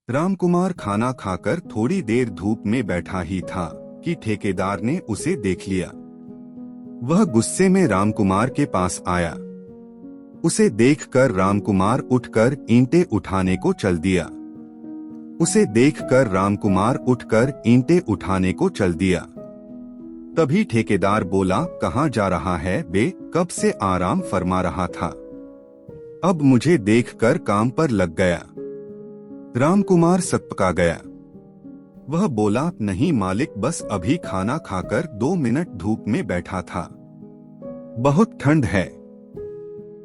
रामकुमार खाना खाकर थोड़ी देर धूप में बैठा ही था कि ठेकेदार ने उसे देख लिया। वह गुस्से में रामकुमार के पास आया। उसे देखकर रामकुमार उठकर ईंटें उठाने को चल दिया। तभी ठेकेदार बोला, कहाँ जा रहा है बे? कब से आराम फरमा रहा था, अब मुझे देखकर काम पर लग गया। रामकुमार सकपका गया। वह बोला, नहीं मालिक, बस अभी खाना खाकर 2 मिनट धूप में बैठा था, बहुत ठंड है।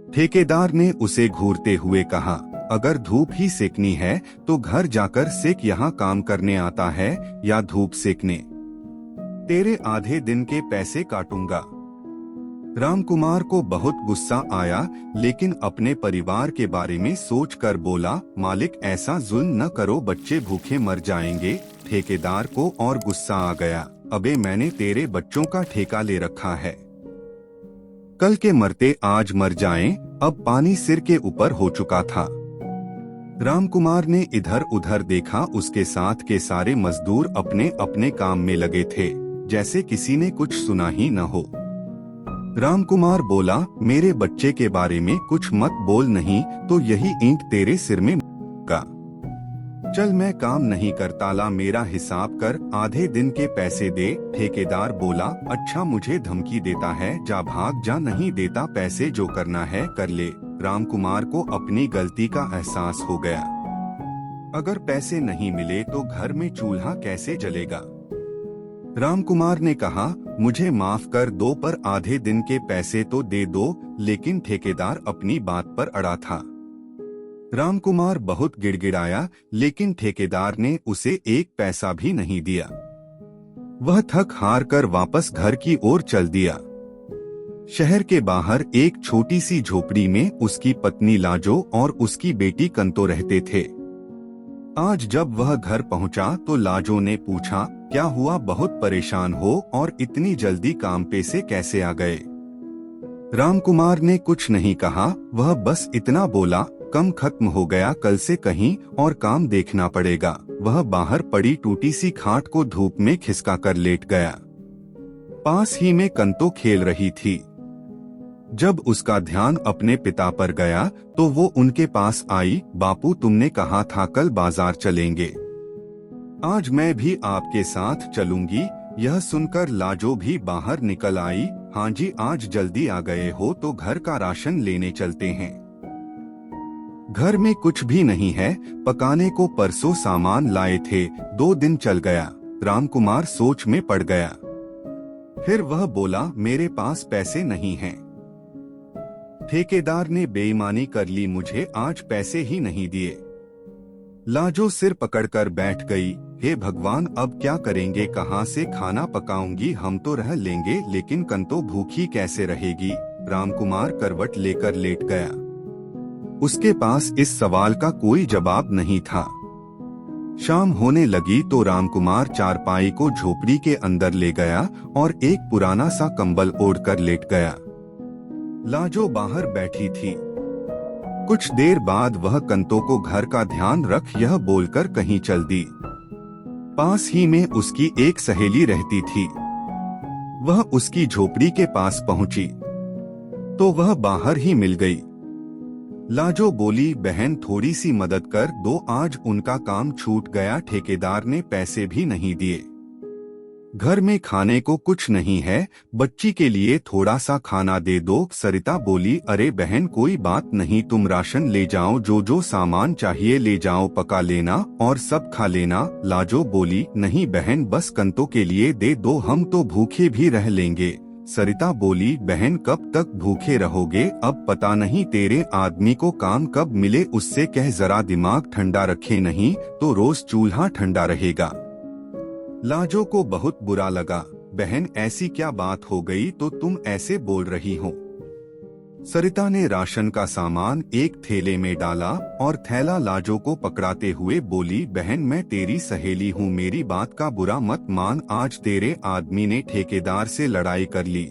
ठेकेदार ने उसे घूरते हुए कहा, अगर धूप ही सेकनी है तो घर जाकर सेक, यहाँ काम करने आता है या धूप सेकने? तेरे आधे दिन के पैसे काटूंगा। रामकुमार को बहुत गुस्सा आया, लेकिन अपने परिवार के बारे में सोचकर बोला, मालिक ऐसा जुल्म न करो, बच्चे भूखे मर जाएंगे। ठेकेदार को और गुस्सा आ गया, अबे मैंने तेरे बच्चों का ठेका ले रखा है, कल के मरते आज मर जाएं। अब पानी सिर के ऊपर हो चुका था। रामकुमार ने इधर उधर देखा, उसके साथ के सारे मजदूर अपने अपने काम में लगे थे, जैसे किसी ने कुछ सुना ही न हो। रामकुमार बोला, मेरे बच्चे के बारे में कुछ मत बोल, नहीं तो यही ईंट तेरे सिर में का। चल मैं काम नहीं करता, ला मेरा हिसाब कर, आधे दिन के पैसे दे। ठेकेदार बोला, अच्छा मुझे धमकी देता है, जा भाग जा, नहीं देता पैसे, जो करना है कर ले। रामकुमार को अपनी गलती का एहसास हो गया। अगर पैसे नहीं मिले तो घर में चूल्हा कैसे जलेगा? रामकुमार ने कहा, मुझे माफ कर दो, पर आधे दिन के पैसे तो दे दो। लेकिन ठेकेदार अपनी बात पर अड़ा था। रामकुमार बहुत गिड़गिड़ाया, लेकिन ठेकेदार ने उसे 1 पैसा भी नहीं दिया। वह थक हार कर वापस घर की ओर चल दिया। शहर के बाहर एक छोटी सी झोपड़ी में उसकी पत्नी लाजो और उसकी बेटी कंतो रहते थे। आज जब वह घर पहुंचा तो लाजो ने पूछा, क्या हुआ, बहुत परेशान हो और इतनी जल्दी काम पे से कैसे आ गए? रामकुमार ने कुछ नहीं कहा, वह बस इतना बोला, कम खत्म हो गया, कल से कहीं और काम देखना पड़ेगा। वह बाहर पड़ी टूटी सी खाट को धूप में खिसका कर लेट गया। पास ही में कंतो खेल रही थी। जब उसका ध्यान अपने पिता पर गया तो वो उनके पास आई, बापू तुमने कहा था कल बाजार चलेंगे, आज मैं भी आपके साथ चलूंगी। यह सुनकर लाजो भी बाहर निकल आई, हाँ जी, आज जल्दी आ गए हो तो घर का राशन लेने चलते हैं। घर में कुछ भी नहीं है, पकाने को परसों सामान लाए थे, 2 दिन चल गया। रामकुमार सोच में पड़ गया। फिर वह बोला, मेरे पास पैसे नहीं हैं। ठेकेदार ने बेईमानी कर ली, मुझे आज पैसे ही नहीं दिए। लाजो सिर पकड़कर बैठ गई, हे भगवान, अब क्या करेंगे, कहाँ से खाना पकाऊंगी, हम तो रह लेंगे लेकिन कंतो भूखी कैसे रहेगी? रामकुमार करवट लेकर लेट गया। उसके पास इस सवाल का कोई जवाब नहीं था। शाम होने लगी तो रामकुमार चारपाई को झोपड़ी के अंदर ले गया और एक पुराना सा कंबल ओढ़कर लेट गया। लाजो बाहर बैठी थी। कुछ देर बाद वह कंतो को घर का ध्यान रख, यह बोलकर कहीं चल दी। पास ही में उसकी एक सहेली रहती थी। वह उसकी झोपड़ी के पास पहुंची तो वह बाहर ही मिल गई। लाजो बोली, बहन थोड़ी सी मदद कर दो, आज उनका काम छूट गया, ठेकेदार ने पैसे भी नहीं दिए। घर में खाने को कुछ नहीं है, बच्ची के लिए थोड़ा सा खाना दे दो। सरिता बोली, अरे बहन कोई बात नहीं, तुम राशन ले जाओ, जो जो सामान चाहिए ले जाओ, पका लेना और सब खा लेना। लाजो बोली, नहीं बहन, बस कंतो के लिए दे दो, हम तो भूखे भी रह लेंगे। सरिता बोली, बहन कब तक भूखे रहोगे, अब पता नहीं तेरे आदमी को काम कब मिले, उससे कह जरा दिमाग ठंडा रखे, नहीं तो रोज चूल्हा ठंडा रहेगा। लाजो को बहुत बुरा लगा, बहन ऐसी क्या बात हो गई तो तुम ऐसे बोल रही हो? सरिता ने राशन का सामान एक थैले में डाला और थैला लाजो को पकड़ाते हुए बोली, बहन मैं तेरी सहेली हूँ, मेरी बात का बुरा मत मान, आज तेरे आदमी ने ठेकेदार से लड़ाई कर ली,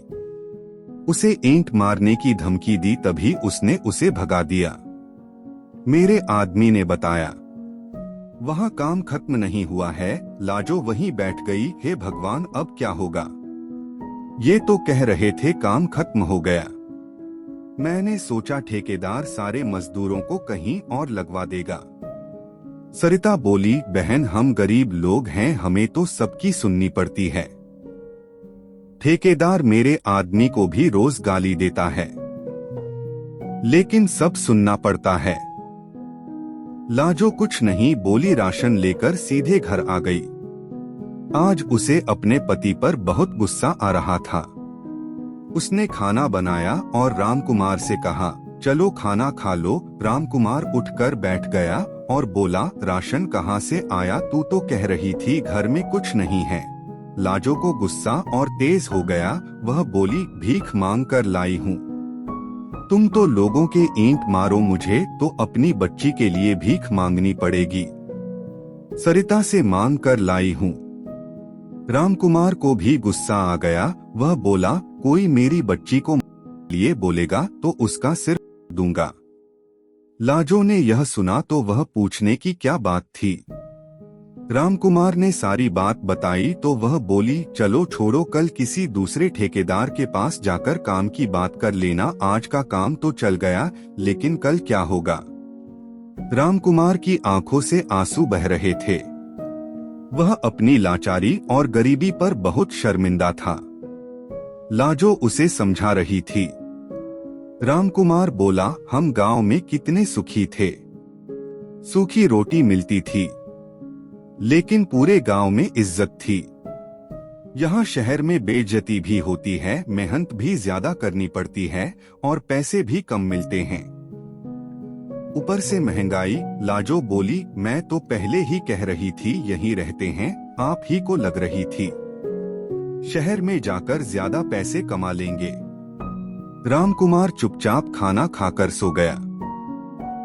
उसे ईंट मारने की धमकी दी, तभी उसने उसे भगा दिया। मेरे आदमी ने बताया। वहाँ काम खत्म नहीं हुआ है। लाजो वहीं बैठ गई। हे भगवान, अब क्या होगा? ये तो कह रहे थे काम खत्म हो गया। मैंने सोचा ठेकेदार सारे मजदूरों को कहीं और लगवा देगा। सरिता बोली, बहन हम गरीब लोग हैं, हमें तो सबकी सुननी पड़ती है। ठेकेदार मेरे आदमी को भी रोज गाली देता है, लेकिन सब सुनना पड़ता है। लाजो कुछ नहीं बोली, राशन लेकर सीधे घर आ गई। आज उसे अपने पति पर बहुत गुस्सा आ रहा था। उसने खाना बनाया और रामकुमार से कहा, चलो खाना खा लो। रामकुमार उठकर बैठ गया और बोला, राशन कहाँ से आया? तू तो कह रही थी घर में कुछ नहीं है। लाजो को गुस्सा और तेज हो गया। वह बोली, भीख मांग कर लाई हूँ। तुम तो लोगों के ईंट मारो, मुझे तो अपनी बच्ची के लिए भीख मांगनी पड़ेगी। सरिता से मांग कर लाई हूँ। रामकुमार को भी गुस्सा आ गया। वह बोला, कोई मेरी बच्ची को लिए बोलेगा तो उसका सिर दूंगा। लाजो ने यह सुना तो वह पूछने की क्या बात थी। रामकुमार ने सारी बात बताई तो वह बोली, चलो छोड़ो, कल किसी दूसरे ठेकेदार के पास जाकर काम की बात कर लेना। आज का काम तो चल गया, लेकिन कल क्या होगा? रामकुमार की आंखों से आंसू बह रहे थे। वह अपनी लाचारी और गरीबी पर बहुत शर्मिंदा था। लाजो उसे समझा रही थी। रामकुमार बोला, हम गांव में कितने सुखी थे। सूखी रोटी मिलती थी, लेकिन पूरे गांव में इज्जत थी। यहाँ शहर में बेइज्जती भी होती है, मेहनत भी ज्यादा करनी पड़ती है और पैसे भी कम मिलते हैं, ऊपर से महंगाई। लाजो बोली, मैं तो पहले ही कह रही थी यहीं रहते हैं, आप ही को लग रही थी। शहर में जाकर ज्यादा पैसे कमा लेंगे। रामकुमार चुपचाप खाना खाकर सो गया।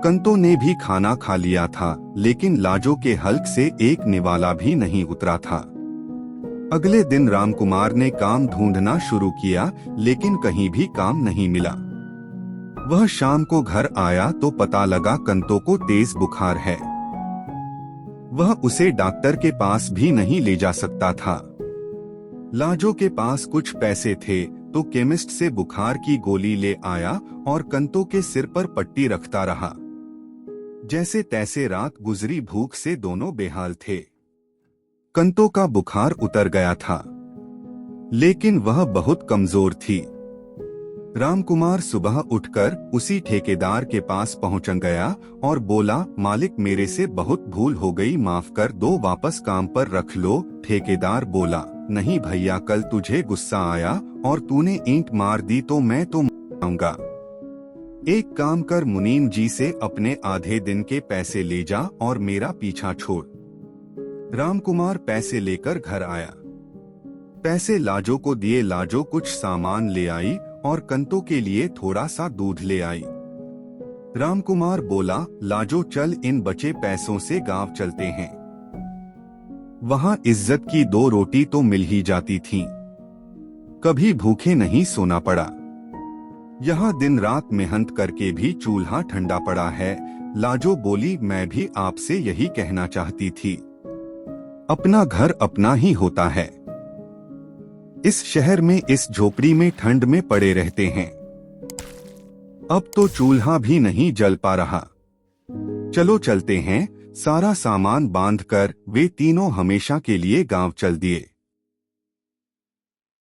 कंतो ने भी खाना खा लिया था, लेकिन लाजो के हल्क से एक निवाला भी नहीं उतरा था। अगले दिन रामकुमार ने काम ढूंढना शुरू किया, लेकिन कहीं भी काम नहीं मिला। वह शाम को घर आया तो पता लगा कंतो को तेज बुखार है। वह उसे डॉक्टर के पास भी नहीं ले जा सकता था। लाजो के पास कुछ पैसे थे तो केमिस्ट से बुखार की गोली ले आया और कंतो के सिर पर पट्टी रखता रहा। जैसे तैसे रात गुजरी, भूख से दोनों बेहाल थे। कंतो का बुखार उतर गया था, लेकिन वह बहुत कमजोर थी। रामकुमार सुबह उठकर उसी ठेकेदार के पास पहुंच गया और बोला, मालिक मेरे से बहुत भूल हो गई, माफ कर दो, वापस काम पर रख लो। ठेकेदार बोला, नहीं भैया, कल तुझे गुस्सा आया और तूने ईंट मार दी तो मैं तो मारूंगा। एक काम कर, मुनीम जी से अपने आधे दिन के पैसे ले जा और मेरा पीछा छोड़। रामकुमार पैसे लेकर घर आया। पैसे लाजो को दिए। लाजो कुछ सामान ले आई और कंतो के लिए थोड़ा सा दूध ले आई। रामकुमार बोला, लाजो चल, इन बचे पैसों से गांव चलते हैं। वहां इज्जत की 2 रोटी तो मिल ही जाती थीं। कभी भूखे नहीं सोना पड़ा। यहाँ दिन रात मेहनत करके भी चूल्हा ठंडा पड़ा है। लाजो बोली, मैं भी आपसे यही कहना चाहती थी, अपना घर अपना ही होता है। इस शहर में इस झोपड़ी में ठंड में पड़े रहते हैं। अब तो चूल्हा भी नहीं जल पा रहा। चलो चलते हैं। सारा सामान बांधकर वे तीनों हमेशा के लिए गांव चल दिए।